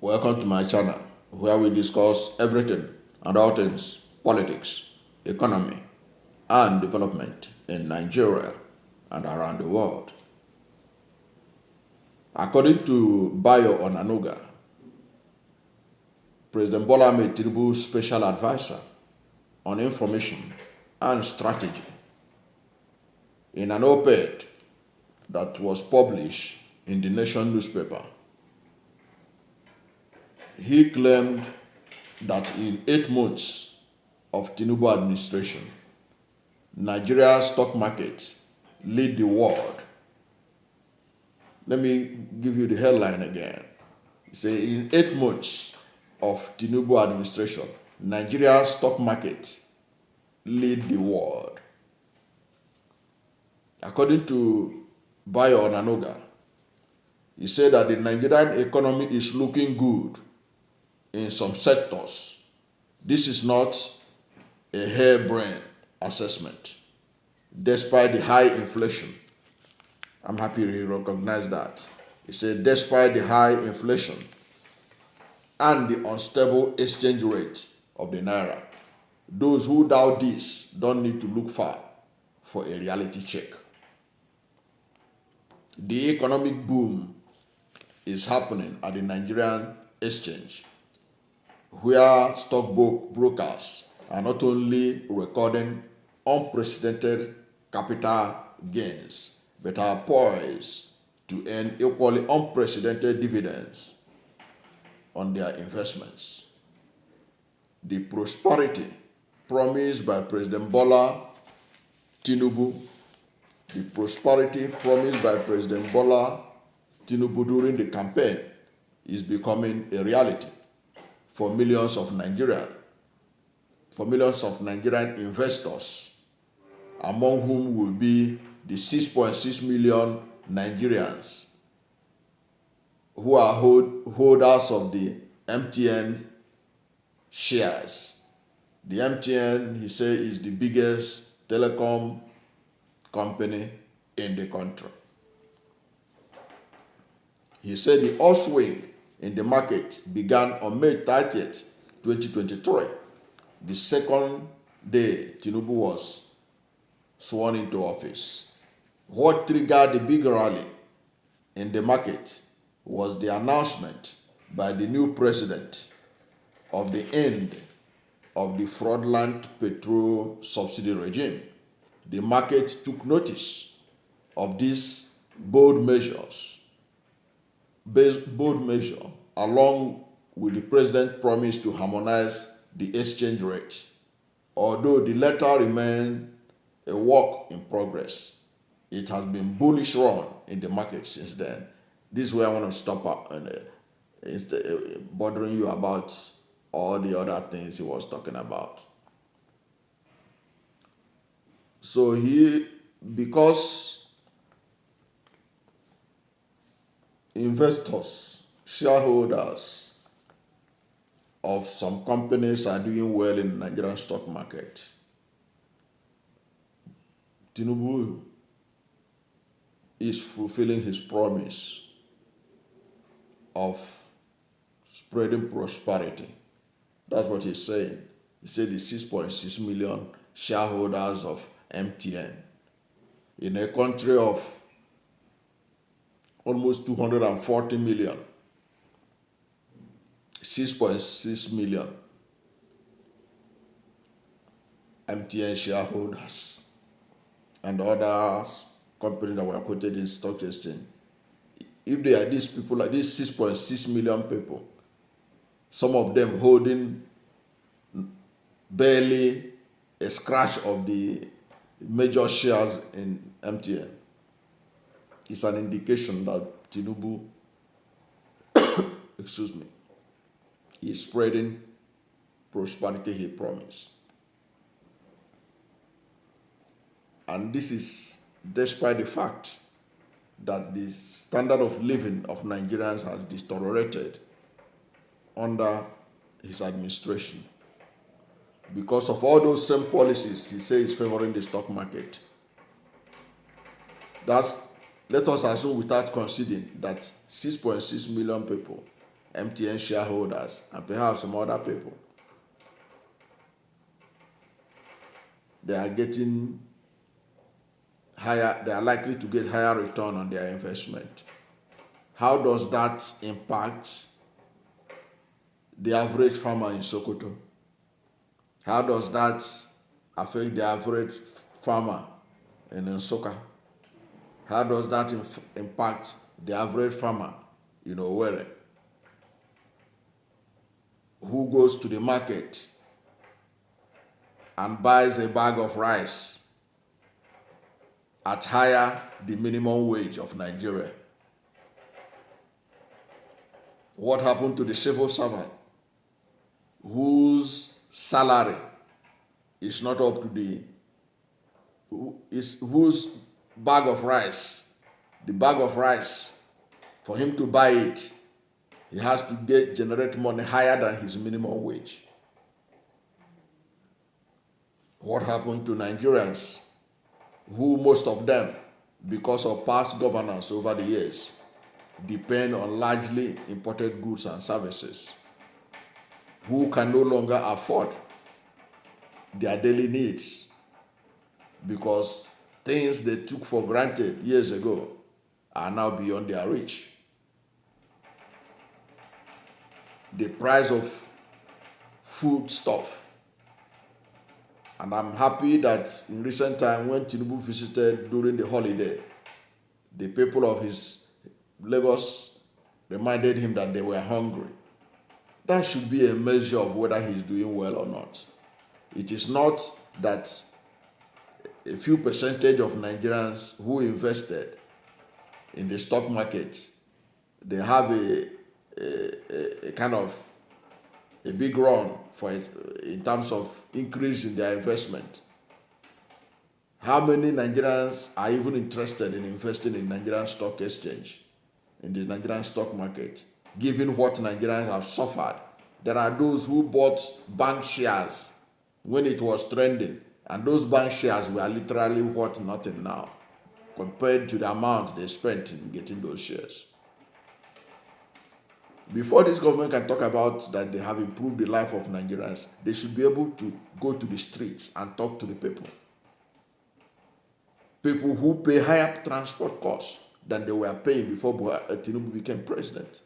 Welcome to my channel where we discuss everything and all things politics, economy, and development in Nigeria and around the world. According to Bayo Onanuga, President Bola Ahmed Tinubu's special advisor on information and strategy, in an op-ed that was published in the Nation newspaper, he claimed that in 8 months of Tinubu administration, Nigerian stock market lead the world. Let me give you the headline again. It says in 8 months of Tinubu administration, Nigerian stock market lead the world. According to Bayo Onanuga, he said that the Nigerian economy is looking good in some sectors. This is not a harebrained assessment. Despite the high inflation, I'm happy he recognized that. He said, despite the high inflation and the unstable exchange rate of the naira, those who doubt this don't need to look far for a reality check. The economic boom is happening at the Nigerian exchange, where stock brokers are not only recording unprecedented capital gains, but are poised to earn equally unprecedented dividends on their investments. The prosperity promised by President Bola Tinubu, during the campaign is becoming a reality for millions of Nigerian investors, among whom will be the 6.6 million Nigerians who are holders of the MTN shares. The MTN, he said, is the biggest telecom company in the country. He said the upswing in the market began on May 30th, 2023, the second day Tinubu was sworn into office. What triggered the big rally in the market was the announcement by the new president of the end of the fraudulent petrol subsidy regime. The market took notice of this bold measure, along with the president's promise to harmonize the exchange rate, although the latter remained a work in progress. It has been bullish run in the market since then. This is where I want to stop instead bothering you about all the other things he was talking about. So because investors, shareholders of some companies are doing well in the Nigerian stock market, Tinubu is fulfilling his promise of spreading prosperity. That's what he's saying. He said the 6.6 million shareholders of MTN in a country of almost 240 million, 6.6 million MTN shareholders and other companies that were quoted in stock exchange. If they are these people, like these 6.6 million people, some of them holding barely a scratch of the major shares in MTN, it's an indication that Tinubu, is spreading prosperity he promised. And this is despite the fact that the standard of living of Nigerians has deteriorated under his administration. Because of all those same policies he says favoring the stock market. Let us assume, without conceding, that 6.6 million people MTN shareholders, and perhaps some other people. They are getting higher, they are likely to get higher return on their investment. How does that impact the average farmer in Sokoto? How does that affect the average farmer in Nsukka? How does that impact the average farmer in Owerri, who goes to the market and buys a bag of rice at higher the minimum wage of Nigeria? What happened to the civil servant whose salary is not up to whose bag of rice, the bag of rice, for him to buy it, he has to generate money higher than his minimum wage? What happened to Nigerians who, most of them, because of past governance over the years, depend on largely imported goods and services, who can no longer afford their daily needs because things they took for granted years ago are now beyond their reach? The price of food stuff. And I'm happy that in recent time, when Tinubu visited during the holiday, the people of his Lagos reminded him that they were hungry. That should be a measure of whether he's doing well or not. It is not that a few percentage of Nigerians who invested in the stock market, they have a kind of a big run for it in terms of increase in their investment. How many Nigerians are even interested in investing in Nigerian stock exchange, in the Nigerian stock market, given what Nigerians have suffered? There are those who bought bank shares when it was trending, and those bank shares were literally worth nothing now compared to the amount they spent in getting those shares. Before this government can talk about that they have improved the life of Nigerians, they should be able to go to the streets and talk to the people. People who pay higher transport costs than they were paying before Tinubu became president.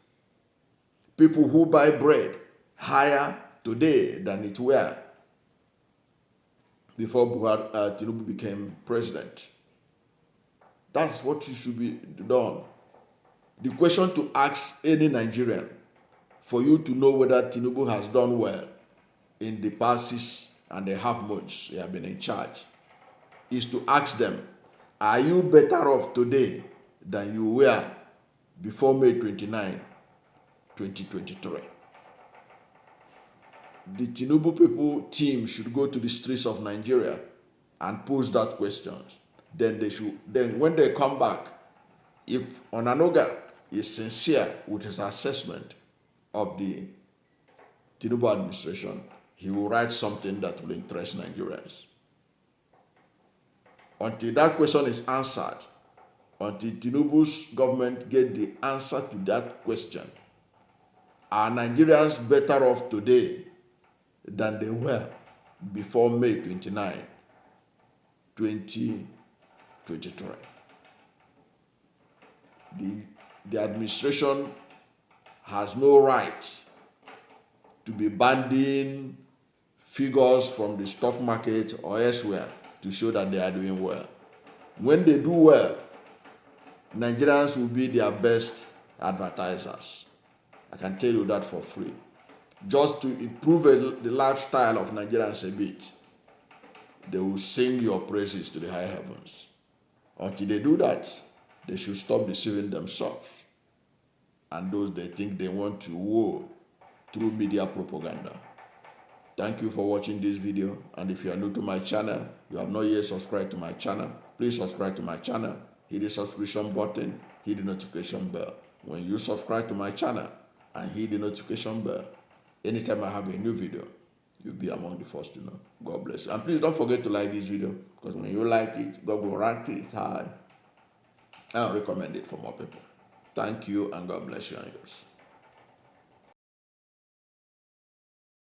People who buy bread higher today than it were before Tinubu became president. That's what should be done. The question to ask any Nigerian for you to know whether Tinubu has done well in the past 6.5 months he has been in charge is to ask them, are you better off today than you were before May 29, 2023? The Tinubu people team should go to the streets of Nigeria and pose that question. Then when they come back, if Onanuga is sincere with his assessment of the Tinubu administration, he will write something that will interest Nigerians. Until that question is answered, until Tinubu's government get the answer to that question, are Nigerians better off today than they were before May 29, 2023? The administration has no right to be banding figures from the stock market or elsewhere to show that they are doing well. When they do well, Nigerians will be their best advertisers. I can tell you that for free. Just to improve the lifestyle of Nigerians a bit, they will sing your praises to the high heavens. Until they do that, they should stop deceiving themselves and those they think they want to woo through media propaganda. Thank you for watching this video, and if you are new to my channel, you have not yet subscribed to my channel, please subscribe to my channel, hit the subscription button, hit the notification bell. When you subscribe to my channel and hit the notification bell, anytime I have a new video, you'll be among the first to know. God bless you. And please don't forget to like this video, because when you like it, God will rank it high and recommend it for more people. Thank you, and God bless you and yours.